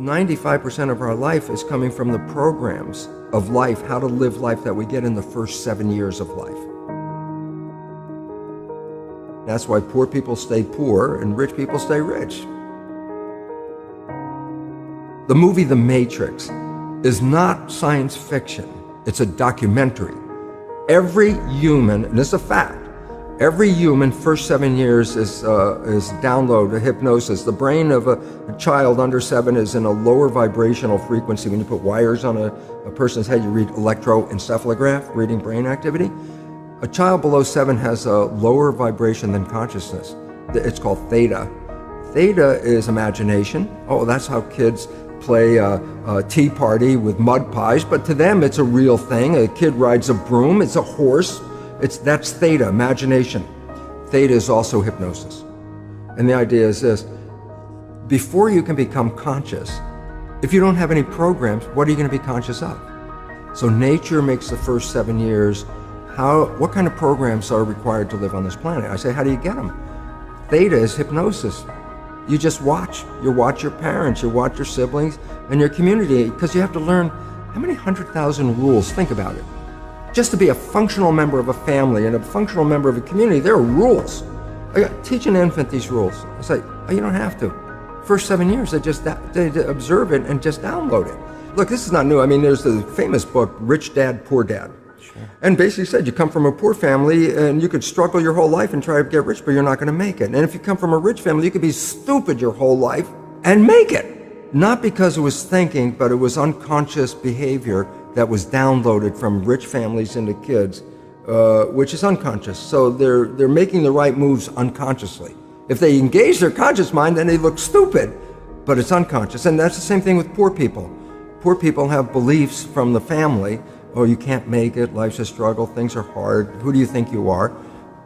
95% of our life is coming from the programs of life, how to live life that we get in the first 7 years of life. That's why poor people stay poor and rich people stay rich. The movie The Matrix is not science fiction. It's a documentary. Every human, and this is a fact, every human first 7 years is download a hypnosis. The brain of a child under 7 is in a lower vibrational frequency. When you put wires on a person's head, you read electroencephalograph, reading brain activity. A child below 7 has a lower vibration than consciousness. It's called theta. Theta is imagination. Oh, that's how kids play a tea party with mud pies, but to them it's a real thing. A kid rides a broom, it's a horse. That's theta, imagination. Theta is also hypnosis. And the idea is this: before you can become conscious, if you don't have any programs, what are you going to be conscious of? So nature makes the first 7 years. What kind of programs are required to live on this planet? I say, how do you get them? Theta is hypnosis. You just watch. You watch your parents, you watch your siblings, and your community, because you have to learn how many 100,000 rules. Think about it. Just to be a functional member of a family and a functional member of a community, there are rules. Teach an infant these rules. I say, oh, you don't have to. First 7 years, they observe it and just download it. Look, this is not new. I mean, there's the famous book, Rich Dad, Poor Dad. Sure. And basically said you come from a poor family and you could struggle your whole life and try to get rich, but you're not going to make it. And if you come from a rich family, you could be stupid your whole life and make it. Not because it was thinking, but it was unconscious behavior that was downloaded from rich families into kids, which is unconscious. So they're making the right moves unconsciously. If they engage their conscious mind, then they look stupid, but it's unconscious. And that's the same thing with poor people. Poor people have beliefs from the family. Oh, you can't make it, life's a struggle, things are hard, who do you think you are?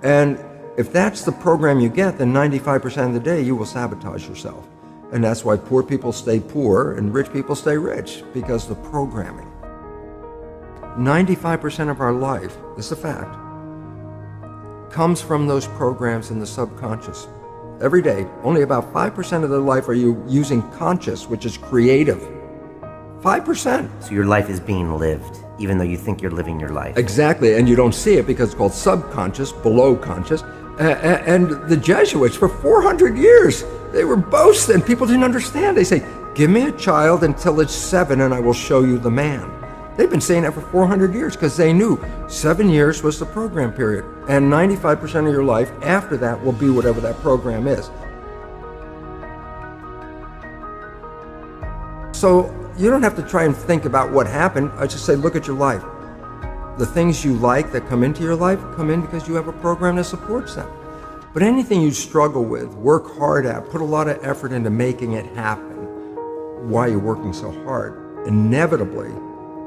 And if that's the program you get, then 95% of the day you will sabotage yourself. And that's why poor people stay poor and rich people stay rich, because the programming. 95% of our life, this is a fact, comes from those programs in the subconscious. Every day, only about 5% of their life are you using conscious, which is creative. 5%. So your life is being lived, even though you think you're living your life. Exactly, and you don't see it because it's called subconscious, below conscious. And the Jesuits, for 400 years, they were boasting. People didn't understand. They say, give me a child until it's 7 and I will show you the man. They've been saying that for 400 years because they knew 7 years was the program period. And 95% of your life after that will be whatever that program is. So you don't have to try and think about what happened. I just say, look at your life. The things you like that come into your life come in because you have a program that supports them. But anything you struggle with, work hard at, put a lot of effort into making it happen, why you're working so hard, inevitably,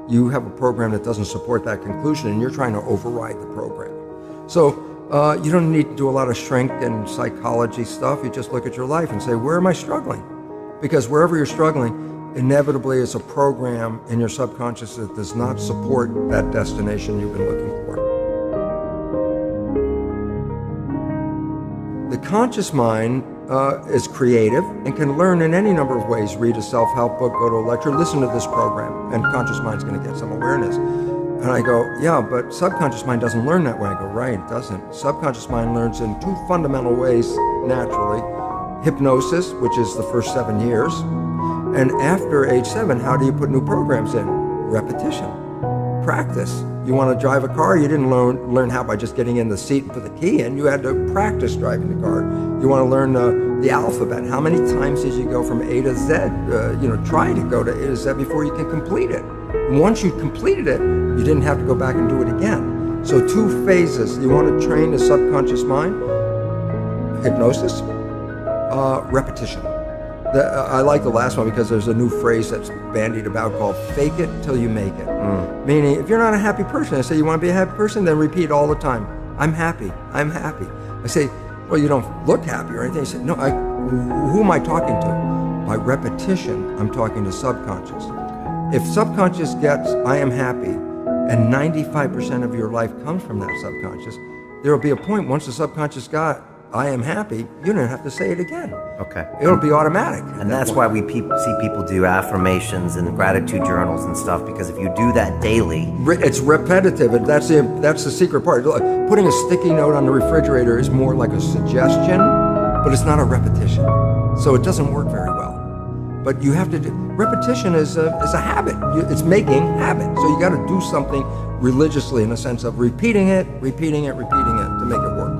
you have a program that doesn't support that conclusion and you're trying to override the program. So you don't need to do a lot of shrink and psychology stuff. You just look at your life and say, where am I struggling? Because wherever you're struggling, inevitably is a program in your subconscious that does not support that destination you've been looking for. The conscious mind is creative and can learn in any number of ways. Read a self-help book, go to a lecture, listen to this program, and conscious mind's going to get some awareness. And I go, yeah, but subconscious mind doesn't learn that way. I go, right, it doesn't. Subconscious mind learns in 2 fundamental ways naturally. Hypnosis, which is the first 7 years, and after age 7, how do you put new programs in? Repetition, practice. You want to drive a car, you didn't learn how by just getting in the seat and put the key in. You had to practice driving the car. You want to learn the alphabet. How many times did you go from A to Z? Try to go to A to Z before you can complete it. And once you completed it, you didn't have to go back and do it again. So 2 phases. You want to train the subconscious mind, hypnosis, repetition. I like the last one because there's a new phrase that's bandied about called fake it till you make it. Meaning, if you're not a happy person, I say, you want to be a happy person? Then repeat all the time, I'm happy, I'm happy. I say, well, you don't look happy or anything. I say, no, who am I talking to? By repetition, I'm talking to subconscious. If subconscious gets, I am happy, and 95% of your life comes from that subconscious, there will be a point once the subconscious got, I am happy, you don't have to say it again. Okay. It'll be automatic. And that's why we see people do affirmations and gratitude journals and stuff, because if you do that daily... It's repetitive, and that's the secret part. Putting a sticky note on the refrigerator is more like a suggestion, but it's not a repetition. So it doesn't work very well. But you have to do... Repetition is a habit. It's making habit. So you got to do something religiously in the sense of repeating it to make it work.